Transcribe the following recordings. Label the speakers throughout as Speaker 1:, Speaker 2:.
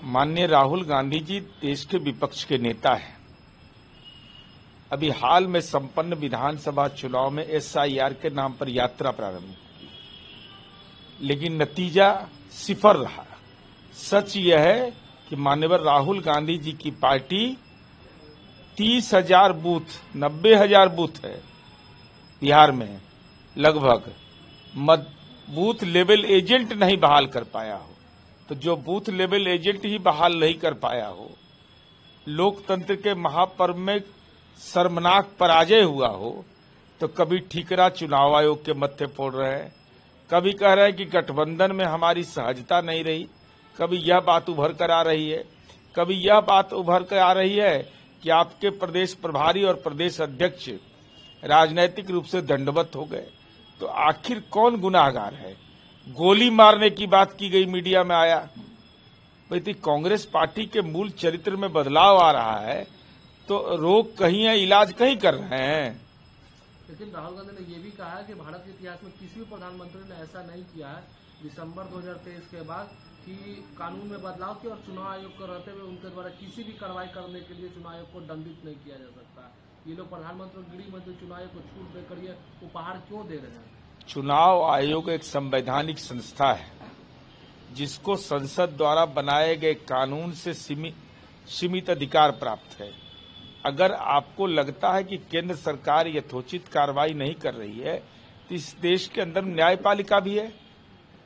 Speaker 1: माननीय राहुल गांधी जी देश के विपक्ष के नेता हैं। अभी हाल में संपन्न विधानसभा चुनाव में एसआईआर के नाम पर यात्रा प्रारंभ की, लेकिन नतीजा सिफर रहा। सच यह है कि माननीय राहुल गांधी जी की पार्टी 30,000 बूथ, 90,000 बूथ है बिहार में, लगभग बूथ लेवल एजेंट नहीं बहाल कर पाया हो। तो जो बूथ लेवल एजेंट ही बहाल नहीं कर पाया हो, लोकतंत्र के महापर्व में शर्मनाक पराजय हुआ हो, तो कभी ठीकरा चुनाव आयोग के मत्थे फोड़ रहे हैं, कभी कह रहे हैं कि गठबंधन में हमारी सहजता नहीं रही, कभी यह बात उभर कर आ रही है, कभी यह बात उभर कर आ रही है कि आपके प्रदेश प्रभारी और प्रदेश अध्यक्ष राजनैतिक रूप से दंडवत हो गए। तो आखिर कौन गुनाहगार है? गोली मारने की बात की गई, मीडिया में आया। भाई कांग्रेस पार्टी के मूल चरित्र में बदलाव आ रहा है, तो रोग कहीं है, इलाज कहीं कर रहे हैं।
Speaker 2: लेकिन राहुल गांधी ने यह भी कहा है कि भारत के इतिहास में किसी भी प्रधानमंत्री ने ऐसा नहीं किया है दिसंबर 2023 के बाद कि कानून में बदलाव किया और चुनाव आयोग को रहते हुए उनके द्वारा किसी भी कार्रवाई करने के लिए चुनाव आयोग को दंडित नहीं किया जा सकता। ये लोग प्रधानमंत्री और गृह मंत्री चुनाव आयोग को छूट देकर ये उपहार क्यों दे रहे हैं? चुनाव
Speaker 1: आयोग एक संवैधानिक संस्था है जिसको संसद द्वारा बनाए गए कानून से सीमित अधिकार प्राप्त है। अगर आपको लगता है कि केंद्र सरकार यथोचित कार्रवाई नहीं कर रही है, तो इस देश के अंदर न्यायपालिका भी है।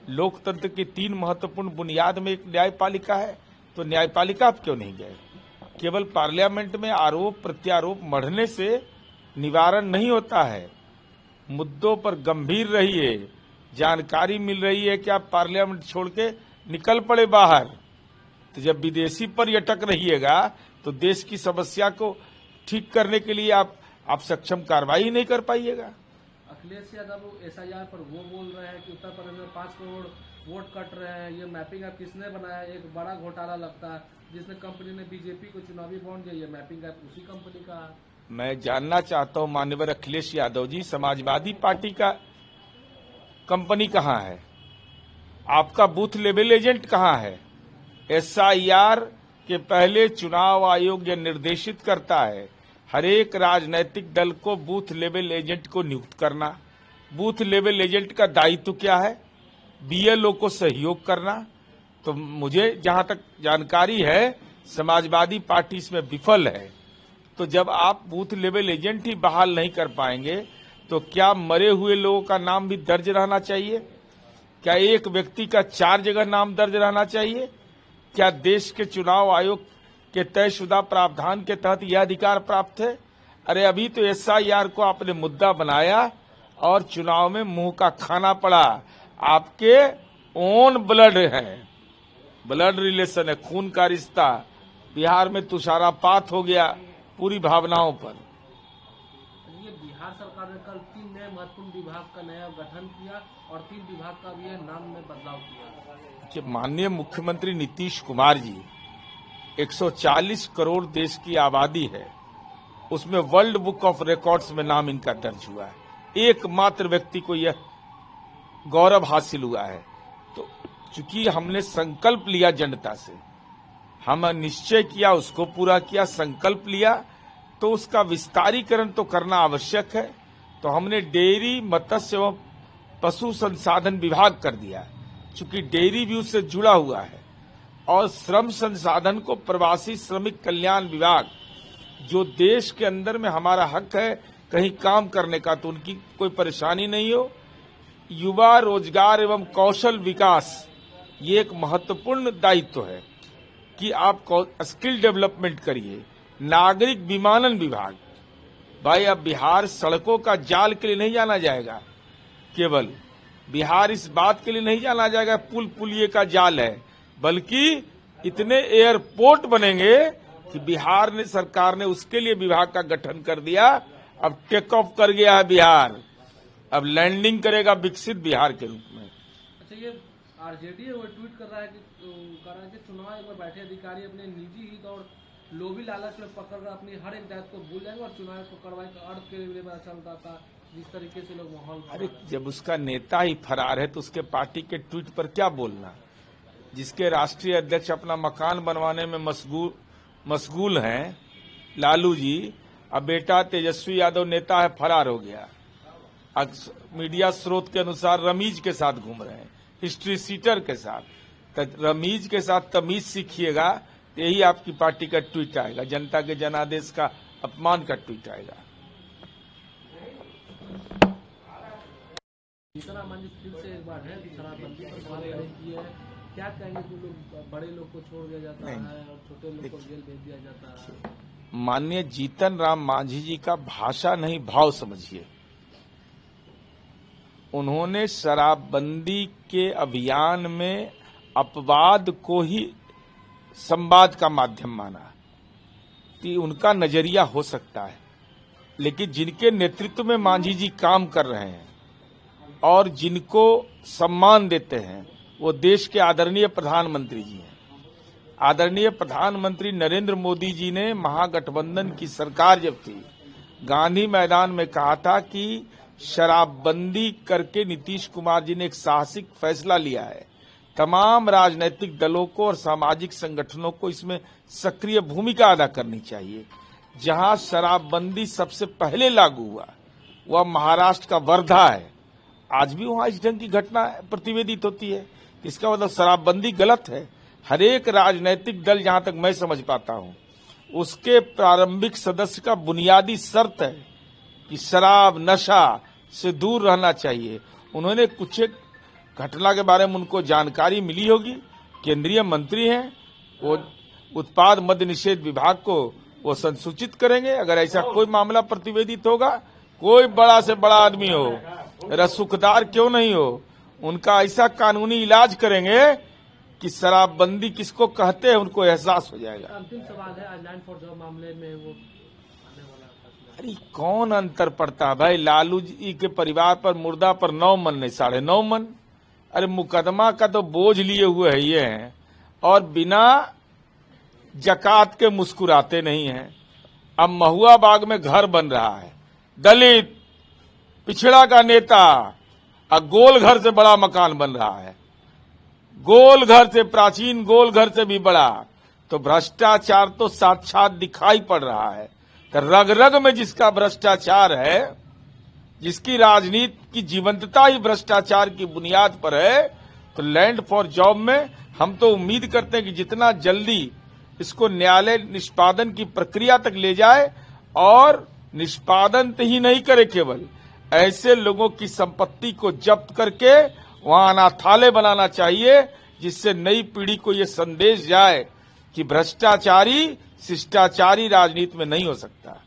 Speaker 1: लोकतंत्र की 3 महत्वपूर्ण बुनियाद में एक न्यायपालिका है, तो न्यायपालिका आप क्यों नहीं गए? केवल पार्लियामेंट में आरोप प्रत्यारोप मढ़ने से निवारण नहीं होता है। मुद्दों पर गंभीर रहिए, जानकारी मिल रही है कि आप पार्लियामेंट छोड़ के निकल पड़े बाहर। तो जब विदेशी पर्यटक रहिएगा तो देश की समस्या को ठीक करने के लिए आप सक्षम कार्रवाई नहीं कर पाइएगा।
Speaker 2: अखिलेश यादव एसआईआर पर वो बोल रहे हैं कि उत्तर प्रदेश में 5 करोड़ वोट कट रहे हैं, ये मैपिंग ऐप किसने बनाया? एक बड़ा घोटाला लगता है, जिसने कंपनी ने बीजेपी को चुनावी बॉन्ड दिया, ये मैपिंग ऐप उसी कंपनी का है।
Speaker 1: मैं जानना चाहता हूं माननीय अखिलेश यादव जी, समाजवादी पार्टी का कंपनी कहां है? आपका बूथ लेवल एजेंट कहां है? एसआईआर के पहले चुनाव आयोग यह निर्देशित करता है हर एक राजनीतिक दल को बूथ लेवल एजेंट को नियुक्त करना। बूथ लेवल एजेंट का दायित्व क्या है? बीएलओ को सहयोग करना। तो मुझे जहां तक जानकारी है समाजवादी पार्टी इसमें विफल है। तो जब आप बूथ लेवल एजेंट ही बहाल नहीं कर पाएंगे, तो क्या मरे हुए लोगों का नाम भी दर्ज रहना चाहिए? क्या एक व्यक्ति का 4 जगह नाम दर्ज रहना चाहिए? क्या देश के चुनाव आयोग के तयशुदा प्रावधान के तहत यह अधिकार प्राप्त है? अरे अभी तो एसआईआर को आपने मुद्दा बनाया और चुनाव में मुंह का खाना पड़ा। आपके ओन ब्लड है, ब्लड रिलेशन है, खून का रिश्ता। बिहार में तुषारापात हो गया पूरी भावनाओं पर।
Speaker 2: ये बिहार सरकार ने कल 3 नए महत्वपूर्ण विभाग का नया गठन किया और 3 विभाग का भी नाम में बदलाव किया।
Speaker 1: माननीय मुख्यमंत्री नीतीश कुमार जी, 140 करोड़ देश की आबादी है, उसमें वर्ल्ड बुक ऑफ रिकॉर्ड्स में नाम इनका दर्ज हुआ है। एकमात्र व्यक्ति को यह गौरव हासिल हुआ है। तो चूंकि हमने संकल्प लिया जनता से, हम निश्चय किया, उसको पूरा किया, संकल्प लिया, तो उसका विस्तारीकरण तो करना आवश्यक है। तो हमने डेयरी, मत्स्य एवं पशु संसाधन विभाग कर दिया, चूंकि डेयरी भी उससे जुड़ा हुआ है। और श्रम संसाधन को प्रवासी श्रमिक कल्याण विभाग, जो देश के अंदर में हमारा हक है कहीं काम करने का, तो उनकी कोई परेशानी नहीं हो। युवा रोजगार एवं कौशल विकास, ये एक महत्वपूर्ण दायित्व है कि आप स्किल डेवलपमेंट करिए। नागरिक विमानन विभाग, भाई अब बिहार सड़कों का जाल के लिए नहीं जाना जाएगा, केवल बिहार इस बात के लिए नहीं जाना जाएगा पुल पुलिये का जाल है, बल्कि इतने एयरपोर्ट बनेंगे कि बिहार ने सरकार ने उसके लिए विभाग का गठन कर दिया। अब टेक ऑफ कर गया है बिहार, अब लैंडिंग करेगा विकसित बिहार के रूप में।
Speaker 2: अच्छा, ये आरजेडी वो ट्वीट कर रहा है कि चुनाव आयोग में बैठे अधिकारी अपने निजी हित और लोभी लालच में पकड़कर अपनी हर एक दायित्व को भूल जाएंगे और चुनाव को कार्रवाई का अर्थ के लिए पता चलता था जिस तरीके से लोग माहौल।
Speaker 1: अरे जब उसका नेता ही फरार है तो उसके पार्टी के ट्वीट पर क्या बोलना? जिसके राष्ट्रीय अध्यक्ष अपना मकान बनवाने में मशगूल हैं, लालू जी, अब बेटा तेजस्वी यादव नेता है, फरार हो गया। मीडिया स्रोत के अनुसार रमीज के साथ घूम रहे हैं, हिस्ट्री सीटर के साथ। रमीज के साथ तमीज सीखिएगा, यही आपकी पार्टी का ट्वीट आएगा, जनता के जनादेश का अपमान का ट्वीट आएगा।
Speaker 2: जीतन जी फिर से एक बार है शराबबंदी पर सवाल की है, क्या कहेंगे कि लोग बड़े लोग को छोड़ दिया जाता है और छोटे लोग को जेल भेज दिया जाता है?
Speaker 1: माननीय जीतन राम मांझी जी का भाषा नहीं भाव समझिए। उन्होंने शराबबंदी के अभियान में अपवाद को ही संवाद का माध्यम माना कि उनका नजरिया हो सकता है, लेकिन जिनके नेतृत्व में मांझी जी काम कर रहे हैं और जिनको सम्मान देते हैं वो देश के आदरणीय प्रधानमंत्री जी हैं। आदरणीय प्रधानमंत्री नरेंद्र मोदी जी ने महागठबंधन की सरकार जब थी, गांधी मैदान में कहा था कि शराबबंदी करके नीतीश कुमार जी ने एक साहसिक फैसला लिया है। तमाम राजनीतिक दलों को और सामाजिक संगठनों को इसमें सक्रिय भूमिका अदा करनी चाहिए। जहां शराबबंदी सबसे पहले लागू हुआ वह महाराष्ट्र का वर्धा है। आज भी वहां इस ढंग की घटना प्रतिवेदित होती है। इसका मतलब शराबबंदी गलत है। हर एक राजनीतिक दल, जहां तक मैं समझ पाता हूं, उसके प्रारंभिक सदस्य का बुनियादी शर्त है कि शराब नशा से दूर रहना चाहिए। उन्होंने कुछ एक घटना के बारे में उनको जानकारी मिली होगी, केंद्रीय मंत्री हैं, वो उत्पाद मद्य निषेध विभाग को वो संसूचित करेंगे। अगर ऐसा कोई मामला प्रतिवेदित होगा, कोई बड़ा से बड़ा आदमी हो, रसूखदार क्यों नहीं हो, उनका ऐसा कानूनी इलाज करेंगे कि शराबबंदी किसको कहते हैं उनको एहसास हो जाएगा।
Speaker 2: अंतिम सवाल है, आज लैंड फॉर जॉब मामले में वो आने वाला फैसला।
Speaker 1: अरे कौन अंतर पड़ता है भाई? लालू जी के परिवार पर, मुर्दा पर 9 मन नहीं 9.5 मन। अरे मुकदमा का तो बोझ लिए हुए है ये हैं और बिना जकात के मुस्कुराते नहीं हैं। अब महुआ बाग में घर बन रहा है, दलित पिछड़ा का नेता, अब गोल घर से बड़ा मकान बन रहा है, गोल घर से, प्राचीन गोल घर से भी बड़ा। तो भ्रष्टाचार तो साक्षात दिखाई पड़ रहा है। तो रग रग में जिसका भ्रष्टाचार है, जिसकी राजनीति की जीवंतता ही भ्रष्टाचार की बुनियाद पर है, तो लैंड फॉर जॉब में हम तो उम्मीद करते हैं कि जितना जल्दी इसको न्यायालय निष्पादन की प्रक्रिया तक ले जाए, और निष्पादन ही नहीं करे, केवल ऐसे लोगों की संपत्ति को जब्त करके वहां अनाथालय बनाना चाहिए, जिससे नई पीढ़ी को ये संदेश जाए कि भ्रष्टाचारी शिष्टाचारी राजनीति में नहीं हो सकता।